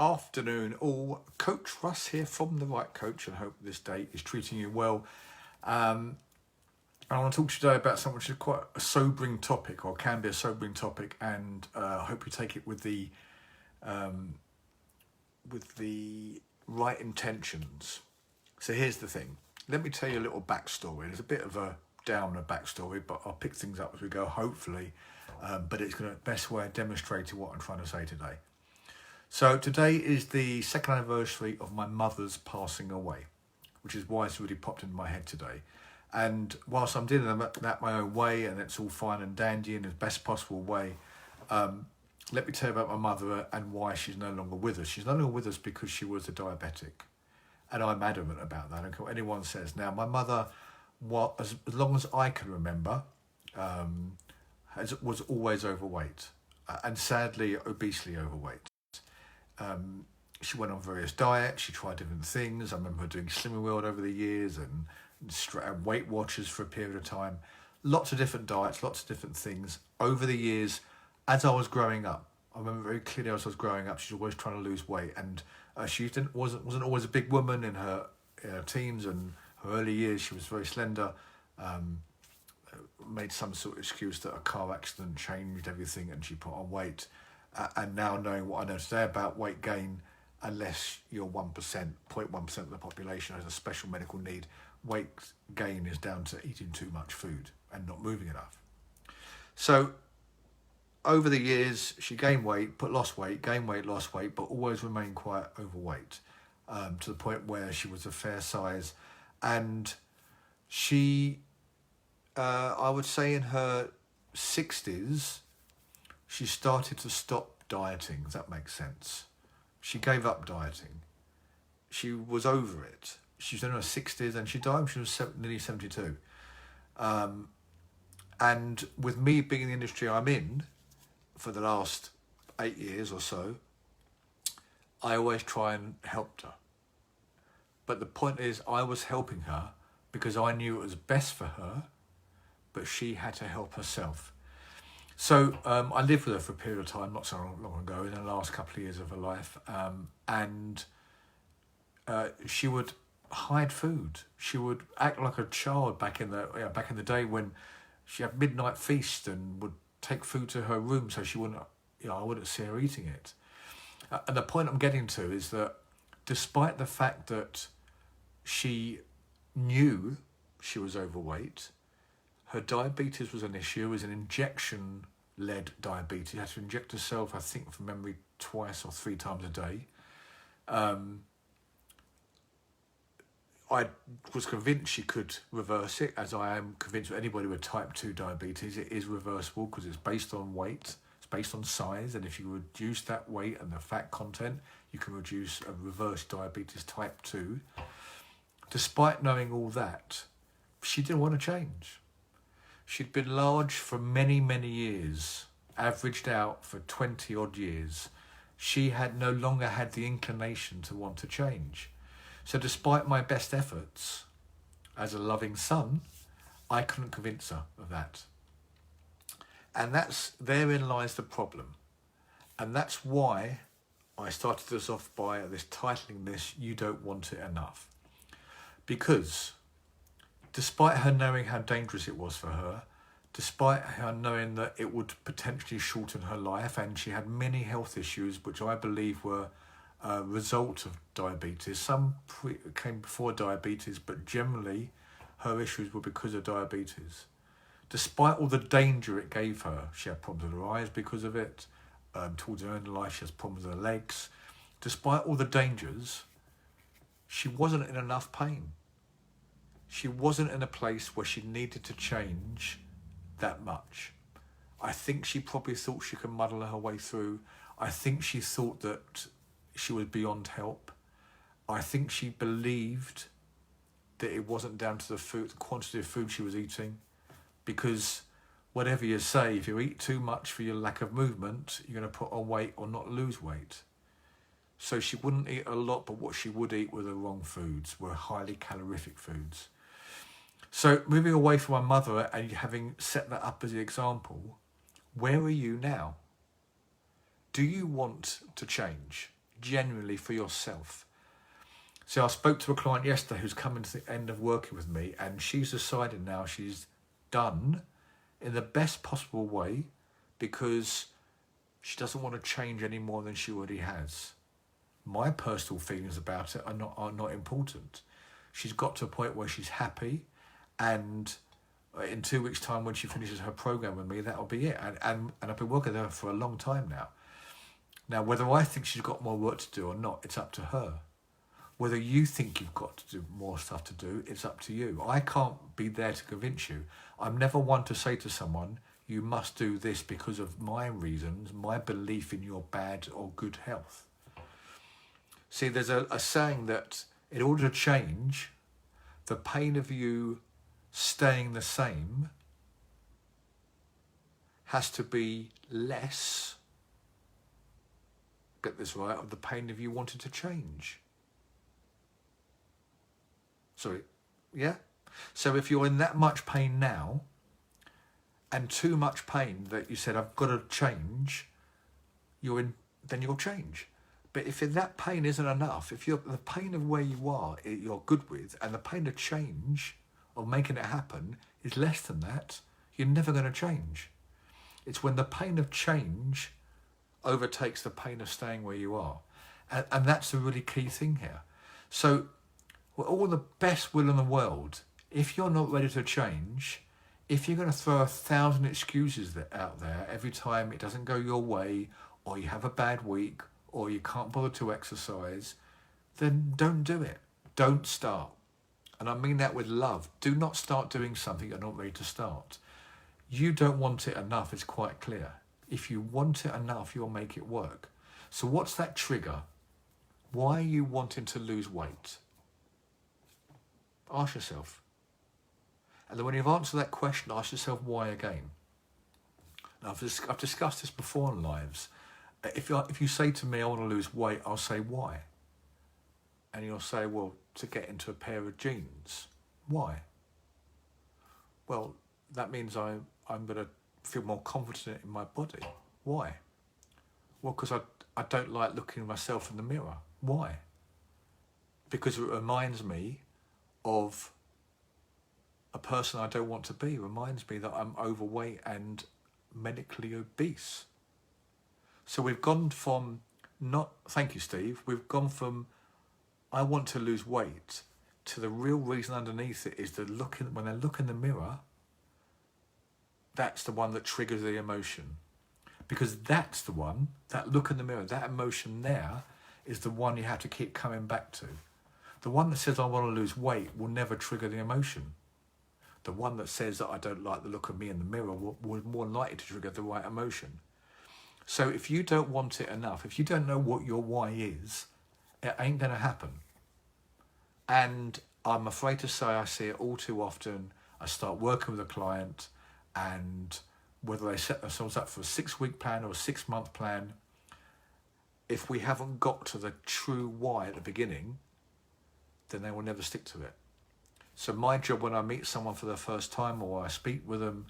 afternoon all. Coach Russ here from The Right Coach, and hope this day is treating you well. I want to talk to you today about something which is quite a sobering topic, or can be a sobering topic, and I hope you take it with the right intentions. So here's the thing. Let me tell you a little backstory. There's a bit of a downer backstory, but I'll pick things up as we go, hopefully. But it's going to best way of demonstrating what I'm trying to say today. So today is the second anniversary of my mother's passing away, which is why it's really popped into my head today. And whilst I'm dealing with that my own way, and it's all fine and dandy in the best possible way, let me tell you about my mother and why she's no longer with us. She's no longer with us because she was a diabetic. And I'm adamant about that. I don't care what anyone says. Now, my mother, as long as I can remember, was always overweight, and sadly, obesely overweight. She went on various diets. She tried different things. I remember her doing Slimming World over the years and Weight Watchers for a period of time. Lots of different diets, lots of different things. Over the years, as I was growing up, I remember very clearly as I was growing up, she was always trying to lose weight. And she wasn't always a big woman in her teens and her early years. She was very slender. Made some sort of excuse that a car accident changed everything and she put on weight. And now knowing what I know today about weight gain, unless you're 1%, 0.1% of the population has a special medical need, weight gain is down to eating too much food and not moving enough. So over the years, she gained weight, lost weight, gained weight, lost weight, but always remained quite overweight, to the point where she was a fair size. And she, I would say in her 60s, she started to stop dieting, if that makes sense. She gave up dieting. She was over it. She was in her 60s and she died when she was nearly 72. And with me being in the industry I'm in for the last 8 years or so, I always try and help her. But the point is, I was helping her because I knew it was best for her, but she had to help herself. So I lived with her for a period of time, not so long ago, in the last couple of years of her life, and she would hide food. She would act like a child back in the day when she had midnight feast and would take food to her room so she wouldn't, I wouldn't see her eating it. And the point I'm getting to is that despite the fact that she knew she was overweight, her diabetes was an issue. It was an injection-led diabetes. She had to inject herself, I think, from memory, 2 or 3 times a day. I was convinced she could reverse it, as I am convinced that anybody with type 2 diabetes, it is reversible because it's based on weight, it's based on size, and if you reduce that weight and the fat content, you can reduce and reverse diabetes type 2. Despite knowing all that, she didn't want to change. She'd been large for many, many years, averaged out for 20 odd years. She had no longer had the inclination to want to change. So despite my best efforts as a loving son, I couldn't convince her of that. And therein lies the problem. And that's why I started this off by titling this, You Don't Want It Enough. Because despite her knowing how dangerous it was for her, despite her knowing that it would potentially shorten her life, and she had many health issues which I believe were a result of diabetes. Some came before diabetes, but generally her issues were because of diabetes. Despite all the danger it gave her, she had problems with her eyes because of it. Towards the end of life, she has problems with her legs. Despite all the dangers, she wasn't in enough pain. She wasn't in a place where she needed to change that much. I think she probably thought she could muddle her way through. I think she thought that she was beyond help. I think she believed that it wasn't down to the quantity of food she was eating, because whatever you say, if you eat too much for your lack of movement, you're going to put on weight or not lose weight. So she wouldn't eat a lot, but what she would eat were the wrong foods, were highly calorific foods. So moving away from my mother and having set that up as the example, where are you now? Do you want to change? genuinely for yourself. So I spoke to a client yesterday who's coming to the end of working with me, and she's decided now she's done in the best possible way because she doesn't want to change any more than she already has. My personal feelings about it are not important. She's got to a point where she's happy, and in 2 weeks' time when she finishes her program with me, that'll be it. And I've been working with her for a long time now. Now, whether I think she's got more work to do or not, it's up to her. Whether you think you've got to do more stuff to do, it's up to you. I can't be there to convince you. I'm never one to say to someone, you must do this because of my reasons, my belief in your bad or good health. See, there's a saying that in order to change, the pain of you staying the same has to be less, get this right, of the pain of you wanting to change. Sorry, yeah? So if you're in that much pain now, and too much pain that you said, I've got to change, then you'll change. But if that pain isn't enough, if the pain of where you are, you're good with, and the pain of change, of making it happen, is less than that, you're never going to change. It's when the pain of change overtakes the pain of staying where you are. And that's the really key thing here. So, with all the best will in the world, if you're not ready to change, if you're going to throw 1,000 excuses out there every time it doesn't go your way, or you have a bad week, or you can't bother to exercise, then don't do it. Don't start. And I mean that with love. Do not start doing something you're not ready to start. You don't want it enough, it's quite clear. If you want it enough, you'll make it work. So what's that trigger? Why are you wanting to lose weight? Ask yourself. And then when you've answered that question, ask yourself why again. Now, I've discussed this before in lives. If you say to me, I want to lose weight, I'll say, why? And you'll say, well, to get into a pair of jeans. Why? Well, that means I'm going to feel more confident in my body. Why? Well, because I don't like looking at myself in the mirror. Why? Because it reminds me of a person I don't want to be. It reminds me that I'm overweight and medically obese. So we've gone from thank you, Steve, we've gone from I want to lose weight to the real reason underneath it is when they look in the mirror, that's the one that triggers the emotion. Because that's the one, that look in the mirror, that emotion there is the one you have to keep coming back to. The one that says I want to lose weight will never trigger the emotion. The one that says that I don't like the look of me in the mirror will more likely to trigger the right emotion. So if you don't want it enough, if you don't know what your why is, it ain't going to happen. And I'm afraid to say I see it all too often. I start working with a client, and whether they set themselves up for a 6-week plan or a 6-month plan, if we haven't got to the true why at the beginning, then they will never stick to it. So my job when I meet someone for the first time, or I speak with them,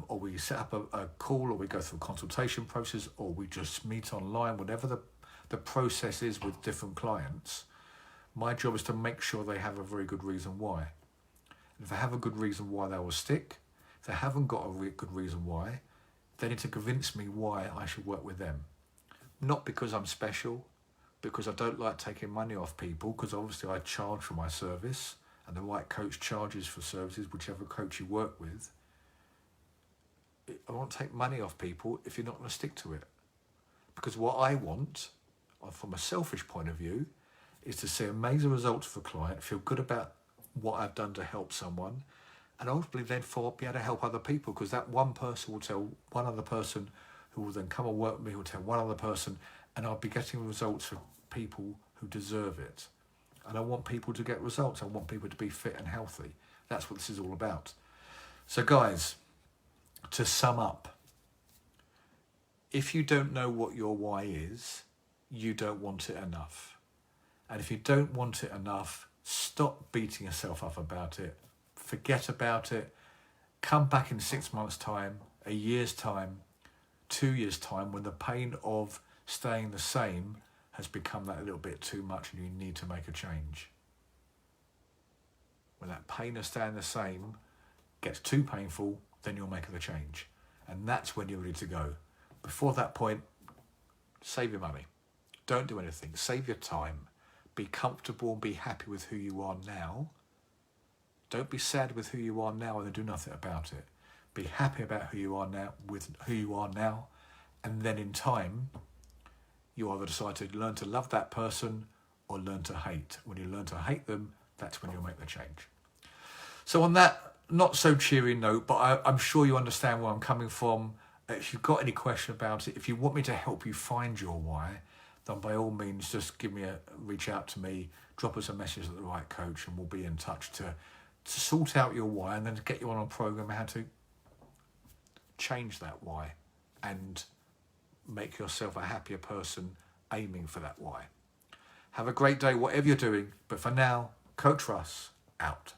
or we set up a call, or we go through a consultation process, or we just meet online, whatever the process is with different clients, my job is to make sure they have a very good reason why. And if they have a good reason why they will stick, if they haven't got a good reason why, they need to convince me why I should work with them. Not because I'm special, because I don't like taking money off people, because obviously I charge for my service, and the right coach charges for services, whichever coach you work with. I won't take money off people if you're not going to stick to it. Because what I want, from a selfish point of view, is to see amazing results for a client, feel good about what I've done to help someone, and ultimately then be able to help other people, because that one person will tell one other person, who will then come and work with me, who will tell one other person, and I'll be getting results for people who deserve it. And I want people to get results. I want people to be fit and healthy. That's what this is all about. So guys, to sum up, if you don't know what your why is, you don't want it enough. And if you don't want it enough, stop beating yourself up about it. Forget about it. Come back in 6 months' time, a year's time, 2 years' time, when the pain of staying the same has become that little bit too much and you need to make a change. When that pain is staying the same, gets too painful, then you'll make the change. And that's when you're ready to go. Before that point, save your money. Don't do anything. Save your time. Be comfortable and be happy with who you are now. Don't be sad with who you are now and then do nothing about it. Be happy about who you are now, with who you are now, and then in time, you either decide to learn to love that person or learn to hate. When you learn to hate them, that's when you'll make the change. So on that not so cheery note, but I'm sure you understand where I'm coming from. If you've got any question about it, if you want me to help you find your why, then by all means, just reach out to me, drop us a message at The Right Coach, and we'll be in touch to sort out your why and then to get you on a program how to change that why and make yourself a happier person aiming for that why. Have a great day, whatever you're doing. But for now, Coach Russ, out.